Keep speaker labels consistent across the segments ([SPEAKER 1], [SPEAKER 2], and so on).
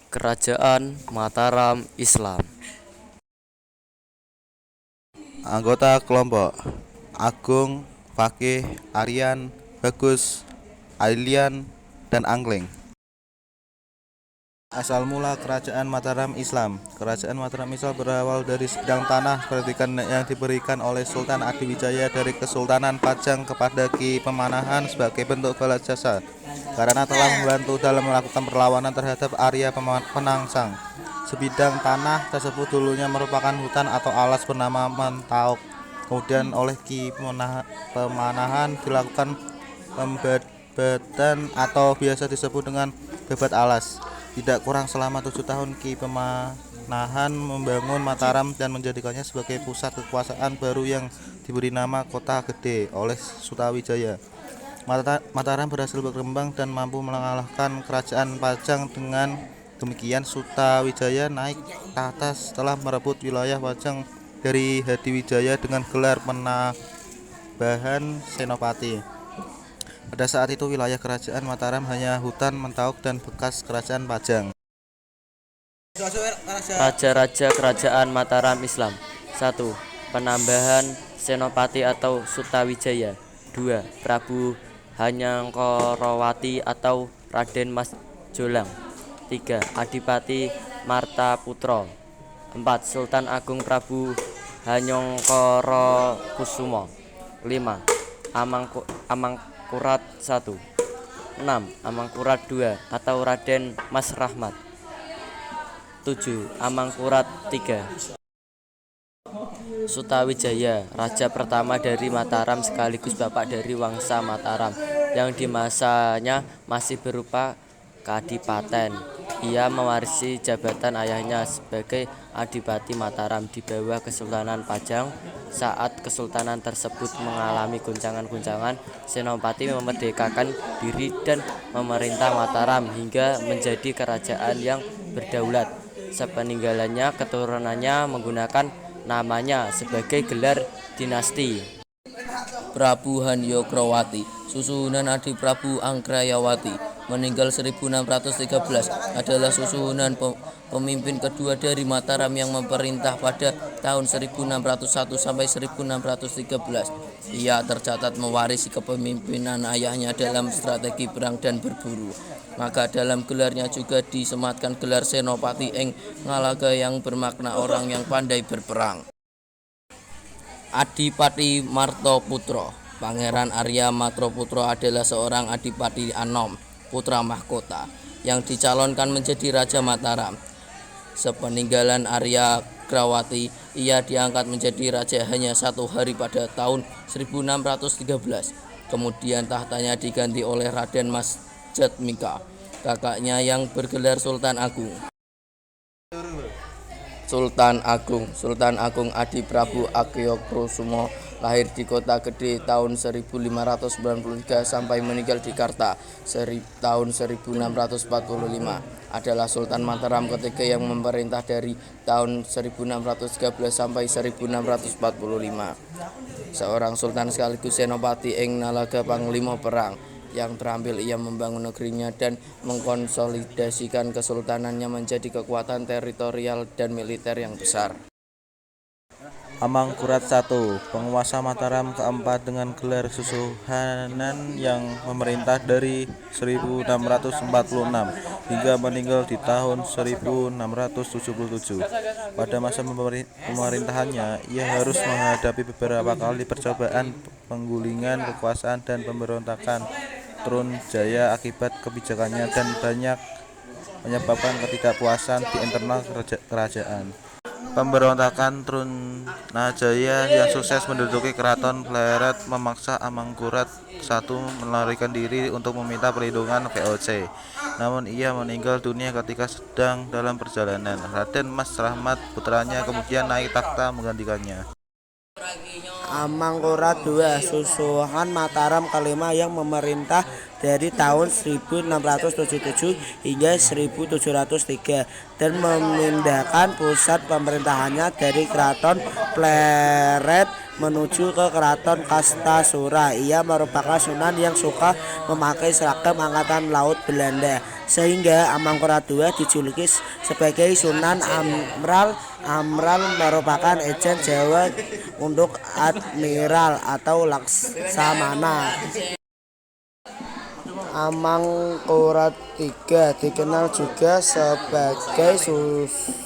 [SPEAKER 1] Kerajaan Mataram Islam.
[SPEAKER 2] Anggota kelompok: Agung, Fakih, Aryan, Bagus, Ailian, dan Angling. Asal mula Kerajaan Mataram Islam. Kerajaan Mataram Islam berawal dari sebidang tanah pendidikan yang diberikan oleh Sultan Adiwijaya dari Kesultanan Pajang kepada Ki Pemanahan sebagai bentuk balas jasa karena telah membantu dalam melakukan perlawanan terhadap Arya Penangsang. Sebidang tanah tersebut dulunya merupakan hutan atau alas bernama Mentauk. Kemudian oleh Ki Pemanahan dilakukan pembebatan atau biasa disebut dengan bebat alas. Tidak kurang selama 7 tahun Ki Pemanahan membangun Mataram dan menjadikannya sebagai pusat kekuasaan baru yang diberi nama Kota Gede oleh Sutawijaya. Mataram berhasil berkembang dan mampu mengalahkan kerajaan Pajang. Dengan demikian Sutawijaya naik tahta setelah merebut wilayah Pajang dari Hadiwijaya dengan gelar Penabahan Senopati. Pada saat itu wilayah kerajaan Mataram hanya hutan Mentauk dan bekas kerajaan Pajang.
[SPEAKER 1] Raja-raja Kerajaan Mataram Islam. 1. Penambahan Senopati atau Sutawijaya. 2. Prabu Hanyangkorowati atau Raden Mas Jolang. 3. Adipati Martaputra. 4. Sultan Agung Prabu Hanyangkorokusumo. 5. Amangkurat I. 6. Amangkurat II atau Raden Mas Rahmat. 7. Amangkurat III. Sutawijaya, raja pertama dari Mataram sekaligus bapak dari Wangsa Mataram yang di masanya masih berupa kadipaten. Ia mewarisi jabatan ayahnya sebagai Adipati Mataram di bawah Kesultanan Pajang. Saat kesultanan tersebut mengalami guncangan-guncangan, Senopati memerdekakan diri dan memerintah Mataram hingga menjadi kerajaan yang berdaulat. Sepeninggalannya, keturunannya menggunakan namanya sebagai gelar dinasti.
[SPEAKER 3] Prabu Hanyokrawati, susuhunan adik Prabu Anggrayawati, meninggal 1613, adalah susuhunan pemimpin kedua dari Mataram yang memerintah pada tahun 1601 sampai 1613. Ia tercatat mewarisi kepemimpinan ayahnya dalam strategi perang dan berburu. Maka dalam gelarnya juga disematkan gelar Senopati ing Ngalaga yang bermakna orang yang pandai berperang. Adipati Martaputra. Pangeran Arya Martaputra adalah seorang adipati Anom, putra mahkota, yang dicalonkan menjadi Raja Mataram. Sepeninggalan Arya Grawati, ia diangkat menjadi raja hanya 1 hari pada tahun 1613. Kemudian tahtanya diganti oleh Raden Mas Jatmika, kakaknya yang bergelar Sultan Agung. Sultan Agung Adi Prabu Agyokrosumo lahir di Kota Gede tahun 1593 sampai meninggal di Karta tahun 1645. Adalah Sultan Mataram ketiga yang memerintah dari tahun 1613 sampai 1645. Seorang sultan sekaligus senopati ing Nalaga panglima perang. Yang terampil ia membangun negerinya dan mengkonsolidasikan kesultanannya menjadi kekuatan teritorial dan militer yang besar.
[SPEAKER 2] Amangkurat I, penguasa Mataram keempat dengan gelar Susuhunan yang memerintah dari 1646 hingga meninggal di tahun 1677. Pada masa pemerintahannya, ia harus menghadapi beberapa kali percobaan penggulingan kekuasaan dan pemberontakan turun jaya akibat kebijakannya dan banyak menyebabkan ketidakpuasan di internal kerajaan. Pemberontakan Trunajaya yang sukses menduduki keraton Pleret memaksa Amangkurat I melarikan diri untuk meminta perlindungan VOC. Namun ia meninggal dunia ketika sedang dalam perjalanan. Raden Mas Rahmat, putranya, kemudian naik takhta menggantikannya.
[SPEAKER 4] Amangkurat II, susuhunan Mataram kelima yang memerintah dari tahun 1677 hingga 1703 dan memindahkan pusat pemerintahannya dari Keraton Pleret menuju ke keraton Kastasura. Ia merupakan Sunan yang suka memakai seragam Angkatan Laut Belanda, sehingga Amangkurat II dijuluki sebagai Sunan Amral. Amral merupakan ejen Jawa untuk admiral atau laksamana. Amangkurat III dikenal juga sebagai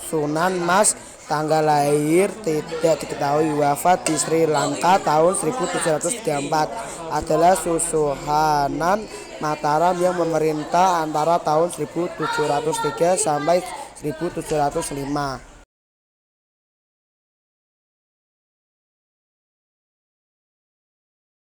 [SPEAKER 4] Sunan Mas. Tanggal lahir tidak diketahui. Wafat di Sri Lanka tahun 1734. Adalah Susuhunan Mataram yang memerintah antara tahun 1703 sampai 1705.